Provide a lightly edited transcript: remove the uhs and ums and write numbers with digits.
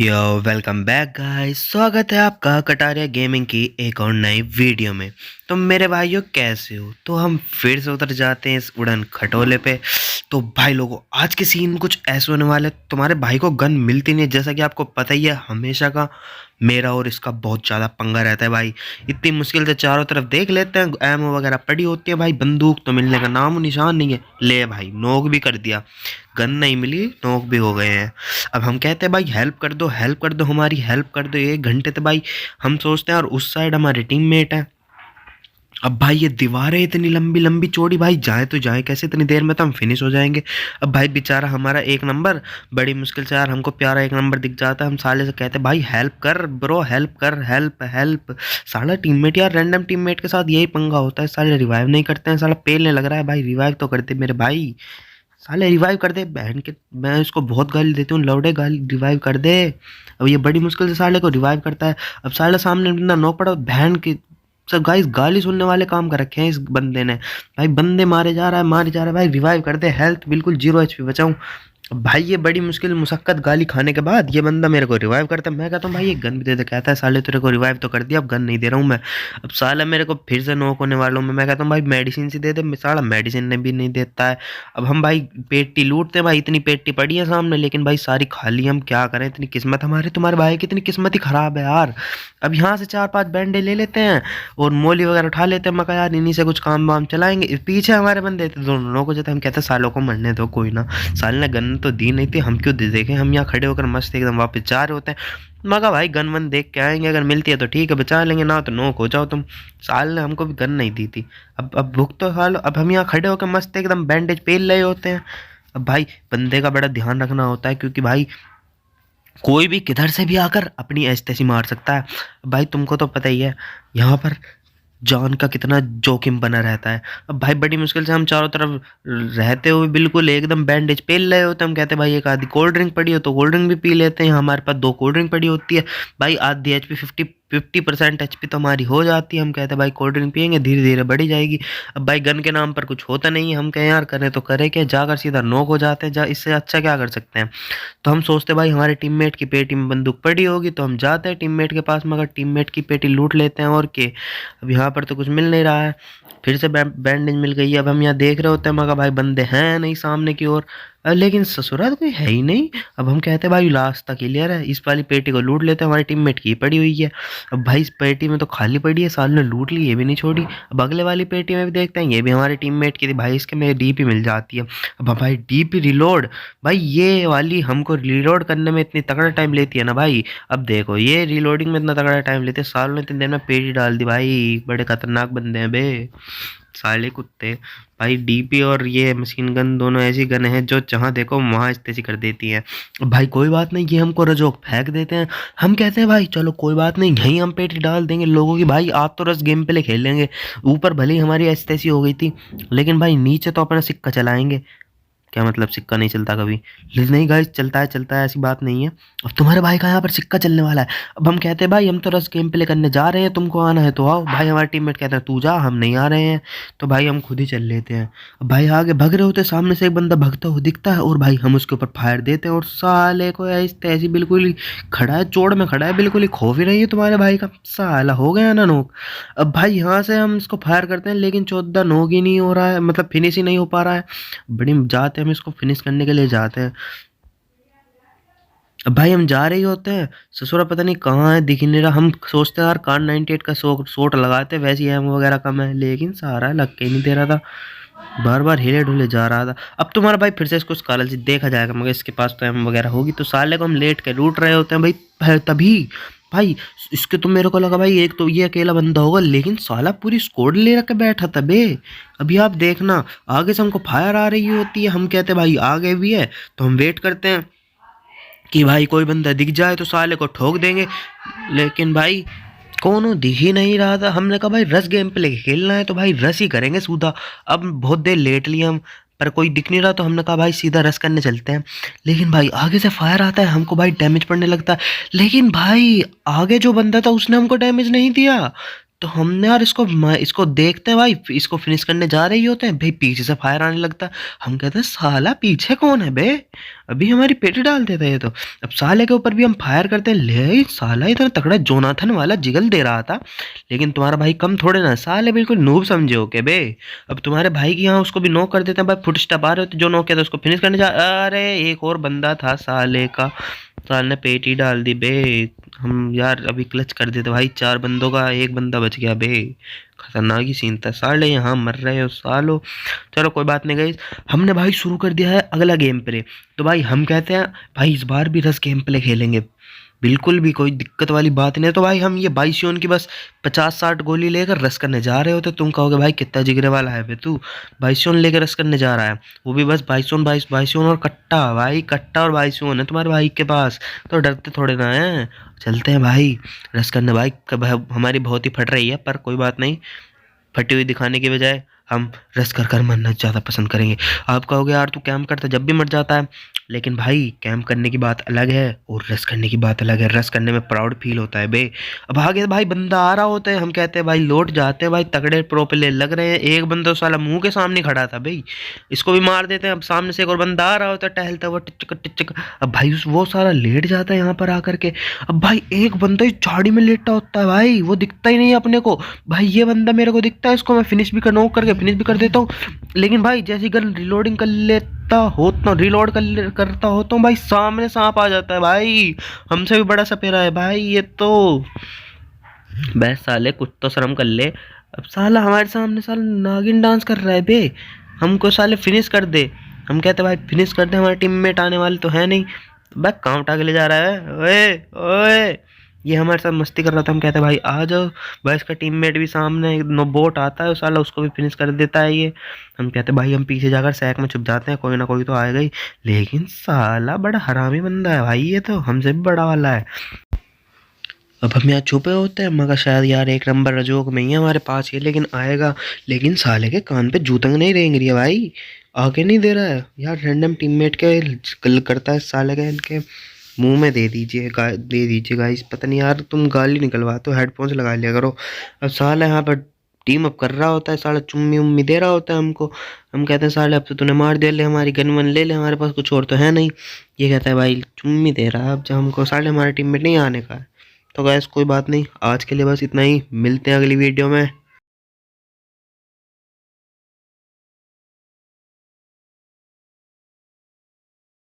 यो welcome back guys. स्वागत है आपका कटारिया गेमिंग की एक और नई वीडियो में। तो मेरे भाइयों कैसे हो? तो हम फिर से उतर जाते हैं इस उड़न खटोले पे। तो भाई लोगों, आज के सीन कुछ ऐसे होने वाले, तुम्हारे भाई को गन मिलती नहीं है, जैसा कि आपको पता ही है हमेशा का मेरा और इसका बहुत ज़्यादा पंगा रहता है भाई। इतनी मुश्किल से चारों तरफ देख लेते हैं, एमओ वगैरह पड़ी होती है भाई, बंदूक तो मिलने का नाम निशान नहीं है। ले भाई, नोक भी कर दिया, गन नहीं मिली, नोक भी हो गए हैं। अब हम कहते हैं भाई हेल्प कर दो, हेल्प कर दो, हमारी हेल्प कर दो। 1 घंटे तो भाई हम सोचते हैं, और उस साइड हमारे टीममेट हैं। अब भाई ये दीवारें इतनी लंबी लंबी चौड़ी, भाई जाए तो जाए कैसे, इतनी देर में तो हम फिनिश हो जाएंगे। अब भाई बेचारा हमारा 1 नंबर, बड़ी मुश्किल से यार हमको प्यारा 1 नंबर दिख जाता है। हम साले से कहते हैं भाई हेल्प कर ब्रो, हेल्प कर, हेल्प हेल्प। साला टीममेट यार, रैंडम टीममेट के साथ यही पंगा होता है, साले रिवाइव नहीं करते हैं। साला पेलने लग रहा है भाई, रिवाइव तो करते मेरे भाई, साले रिवाइव कर दे बहन के। मैं इसको बहुत गाली देती हूँ, लौड़े गाली, रिवाइव कर दे। अब ये बड़ी मुश्किल से साले को रिवाइव करता है। अब साले सामने बंदा नॉक पड़ा, बहन की सब गाइस गाली सुनने वाले काम कर रखे हैं इस बंदे ने। भाई बंदे मारे जा रहा है, मारे जा रहा है भाई, रिवाइव कर दे, हेल्थ बिल्कुल 0 HP बचाऊं। भाई ये बड़ी मुश्किल मुशक्कत गाली खाने के बाद ये बंदा मेरे को रिवाइव करता है। मैं कहता हूँ भाई ये गन भी दे दे, कहता है साले तेरे को रिवाइव तो कर दिया, अब गन नहीं दे रहा हूँ मैं। अब साला मेरे को फिर से नॉक होने वाला हूँ मैं कहता हूँ भाई मेडिसिन से दे दे, साला मेडिसिन ने भी नहीं देता है। अब हम भाई पेटी लूटते हैं भाई, इतनी पेटी पड़ी है सामने, लेकिन भाई सारी खाली। हम क्या करें, इतनी किस्मत हमारी, तुम्हारे भाई की इतनी किस्मत ही खराब है यार। अब यहाँ से 4-5 बैंडे ले लेते हैं और मोली वगैरह उठा लेते हैं। मका यार इन्हीं से कुछ काम वाम चलाएंगे। पीछे हमारे बंदे थे दोनों को, जैसे हम कहते हैं सालों को मरने दो, कोई ना। साल ने गन तो दी नहीं थी, हम क्यों दे देखें। हम यहाँ खड़े होकर मस्त एकदम वापस जा रहे होते हैं। मगा भाई गन वन देख के आएंगे, अगर मिलती है तो ठीक है बचा लेंगे, ना तो नोक हो जाओ तुम। साल ने हमको भी गन नहीं दी थी। अब भुग तो साल, अब हम यहाँ खड़े होकर मस्त एकदम बैंडेज पेल रहे होते हैं। अब भाई बंदे का बड़ा ध्यान रखना होता है, क्योंकि भाई कोई भी किधर से भी आकर अपनी ऐसी तैसी मार सकता है। भाई तुमको तो पता ही है यहाँ पर जान का कितना जोखिम बना रहता है। अब भाई बड़ी मुश्किल से हम चारों तरफ रहते हुए बिल्कुल एकदम बैंडेज पेल रहे होते हैं। हम कहते हैं भाई एक आधी कोल्ड ड्रिंक पड़ी हो तो कोल्ड ड्रिंक भी पी लेते हैं। हमारे पास 2 कोल्ड ड्रिंक पड़ी होती है भाई, आधी HP 50% HP तो हमारी हो जाती है। हम कहते हैं भाई कोल्ड ड्रिंक पियेंगे, धीरे धीरे बढ़ी जाएगी। अब भाई गन के नाम पर कुछ होता नहीं है, हम कहें यार करें तो करें क्या, जाकर सीधा नोक हो जाते हैं। इससे अच्छा क्या कर सकते हैं। तो हम सोचते भाई हमारे टीममेट की पेटी में बंदूक पड़ी होगी, तो हम जाते हैं टीममेट के पास, मगर टीममेट की पेटी लूट लेते हैं। और के अब यहाँ पर तो कुछ मिल नहीं रहा है। फिर से बैंडेज मिल गई है। अब हम यहाँ देख रहे होते हैं, मगर भाई बंदे हैं नहीं सामने की ओर, लेकिन ससुराल कोई है ही नहीं। अब हम कहते हैं भाई लास्ट तक क्लियर है, इस वाली पेटी को लूट लेते हैं, हमारी टीममेट की पड़ी हुई है। अब भाई इस पेटी में तो खाली पड़ी है, साल ने लूट ली, ये भी नहीं छोड़ी। अब अगले वाली पेटी में भी देखते हैं, ये भी हमारे टीममेट की थी भाई, इसके में डीपी मिल जाती है। अब भाई डीपी रिलोड, भाई ये वाली हमको रिलोड करने में इतनी तगड़ा टाइम लेती है ना भाई। अब देखो ये रिलोडिंग में इतना तगड़ा टाइम लेते हैं, साल ने 3 दिन में पेटी डाल दी भाई। बड़े खतरनाक बंदे हैं बे साले कुत्ते। भाई डीपी और ये मशीन गन दोनों ऐसी गन है जो जहाँ देखो वहाँ इस्तेसी कर देती हैं। भाई कोई बात नहीं, ये हमको रजोक फेंक देते हैं। हम कहते हैं भाई चलो कोई बात नहीं, यहीं हम पेटी डाल देंगे लोगों की। भाई आप तो रस गेम प्ले खेल लेंगे, ऊपर भले ही हमारी ऐसी हो गई थी, लेकिन भाई नीचे तो अपना सिक्का चलाएंगे। क्या मतलब सिक्का नहीं चलता कभी? नहीं गाइस, चलता है, ऐसी बात नहीं है। अब तुम्हारे भाई का यहाँ पर सिक्का चलने वाला है। अब हम कहते हैं भाई हम तो रस गेम प्ले करने जा रहे हैं, तुमको आना है तो आओ। भाई हमारे टीममेट कहते हैं तू जा, हम नहीं आ रहे हैं। तो भाई हम खुद ही चल लेते हैं। अब भाई आगे भग रहे होते, सामने से एक बंदा भगता हुआ दिखता है, और भाई हम उसके ऊपर फायर देते हैं, और साले को ऐसी बिल्कुल ही खड़ा है, चोड़ में खड़ा है, बिल्कुल ही खौफ ही रही है तुम्हारे भाई का। साला हो गया ना नोक। अब भाई यहाँ से हम इसको फायर करते हैं, लेकिन 14 नोक ही नहीं हो रहा है, मतलब फिनिश ही नहीं हो पा रहा है। बड़ी जाते हैं, हम इसको फिनिश करने के लिए जाते हैं। अब भाई हम जा रहे ही होते हैं, ससुरा पता नहीं कहाँ है, दिख ही नहीं रहा। हम सोचते हैं यार कार 98 का शॉट लगाते, वैसे ही एम वगैरह कम है, लेकिन सारा लग के ही नहीं दे रहा था, बार बार हिले ढुले जा रहा था। अब तुम्हारा भाई फिर से इसको स्कॉलर से देखा जाएगा, मगर इसके पास तो एम वगैरह होगी, तो साले को हम लेट के लूट रहे होते हैं भाई। तभी भाई इसके तो मेरे को लगा भाई एक तो ये अकेला बंदा होगा, लेकिन साला पूरी स्क्वाड ले रख के बैठा था बे। अभी आप देखना आगे से हमको फायर आ रही होती है, हम कहते भाई आगे भी है, तो हम वेट करते हैं कि भाई कोई बंदा दिख जाए तो साले को ठोक देंगे। लेकिन भाई कोनो दिख ही नहीं रहा था। हमने कहा भाई रस गेम प्ले खेलना है तो भाई रस ही करेंगे सूधा। अब बहुत देर लेट लिए हम, पर कोई दिख नहीं रहा, तो हमने कहा भाई सीधा रस करने चलते हैं। लेकिन भाई आगे से फायर आता है, हमको भाई डैमेज पड़ने लगता है, लेकिन भाई आगे जो बंदा था उसने हमको डैमेज नहीं दिया। तो हमने यार इसको देखते हैं भाई, इसको फिनिश करने जा रहे ही होते हैं भाई, पीछे से फायर आने लगता है। हम कहते हैं साला पीछे कौन है बे, अभी हमारी पेटी डाल देता है ये तो। अब साले के ऊपर भी हम फायर करते हैं, ले साला इतना तगड़ा जोनाथन वाला जिगल दे रहा था, लेकिन तुम्हारा भाई कम थोड़े ना, साले बिल्कुल नूब समझे हो के बे। अब तुम्हारे भाई की यहाँ उसको भी नॉक कर देते हैं भाई, फुट स्टेप आ रहे होते जो नॉक किया था उसको फिनिश करने जा, अरे एक और बंदा था साले का, साल ने पेटी डाल दी बे। हम यार अभी क्लच कर देते भाई, 4 बंदों का 1 बंदा बच गया बे, खतरनाक ही सीन था। साले यहाँ मर रहे हो सालो, चलो कोई बात नहीं गाइस। हमने भाई शुरू कर दिया है अगला गेम प्ले। तो भाई हम कहते हैं भाई इस बार भी रस गेम प्ले खेलेंगे, बिल्कुल भी कोई दिक्कत वाली बात नहीं है। तो भाई हम ये बाइसियोन की बस 50-60 गोली लेकर रस करने जा रहे होते, तुम कहोगे भाई कितना जिगरे वाला है बे तू, बाइसियोन लेकर रस करने जा रहा है, वो भी बस बाइसियोन और कट्टा, भाई कट्टा और बाइसियोन है तुम्हारे भाई के पास, तो डरते थोड़े ना है। चलते हैं भाई रस करने भाई, हमारी बहुत ही फट रही है पर कोई बात नहीं, फटी हुई दिखाने की बजाय हम रस कर मरना ज़्यादा पसंद करेंगे। आप कहोगे यार तू कैम्प करता जब भी मर जाता है, लेकिन भाई कैम्प करने की बात अलग है और रस करने की बात अलग है, रस करने में प्राउड फील होता है बे। अब आगे भाई बंदा आ रहा होता है, हम कहते हैं भाई लौट जाते हैं भाई, तगड़े प्रो प्लेयर लग रहे हैं। एक बंदा साला मुंह के सामने खड़ा था भाई, इसको भी मार देते हैं। अब सामने से एक और बंदा आ रहा होता है टहलता हुआ टिचक टिचक, अब भाई वो सारा लेट जाता है यहाँ पर आकर के। अब भाई एक बंदा इस झाड़ी में लेटा होता है भाई, वो दिखता ही नहीं है अपने को, भाई ये बंदा मेरे को दिखता है, इसको मैं फिनिश भी नॉक करके फिनिश भी कर देता हूँ। लेकिन भाई जैसी गन रिलोडिंग कर लेता होता, रिलोड करता होता हूँ भाई, सामने सांप आ जाता है भाई, हमसे भी बड़ा सपेरा है भाई ये तो। बस साले कुछ तो शर्म कर ले। अब साला हमारे सामने साला नागिन डांस कर रहा है बे, हमको साले फिनिश कर दे। हम कहते भाई फिनिश कर दे, हमारे टीममेट आने वाले तो है नहीं, तो बैक कहाँ उठा के ले जा रहा है, ओए ओए, ये हमारे साथ मस्ती कर रहा था। हम कहते भाई आ जाओ भाई, इसका टीममेट भी सामने नो बोट आता है साला, उसको भी फिनिश कर देता है ये। हम कहते भाई हम पीछे जाकर सैक में छुप जाते हैं, कोई ना कोई तो आएगा ही। लेकिन साला बड़ा हरामी बंदा है भाई ये तो, हमसे भी बड़ा वाला है। अब हम यहाँ छुपे होते हैं, मगर शायद यार 1 नंबर रजोग में ही है हमारे पास ये, लेकिन आएगा। लेकिन साले के कान पे जूतंग नहीं रेंग रही है भाई, आगे नहीं दे रहा है यार, रैंडम टीममेट के करता है साले के, इनके मुंह में दे दीजिए गाइस, पता नहीं यार तुम गाली निकलवाते हो, हेडफोन्स लगा लिया करो। अब साला यहाँ पर टीम अप कर रहा होता है, साला चुम्मी उम्मी दे रहा होता है हमको। हम कहते हैं साले अब तो तूने मार दिया, ले हमारी गन वन ले ले, हमारे पास कुछ और तो है नहीं। ये कहता है भाई चुम्मी दे रहा है, अब जब हमको साले हमारे टीम में नहीं आने का है। तो गैस कोई बात नहीं, आज के लिए बस इतना ही, मिलते हैं अगली वीडियो में।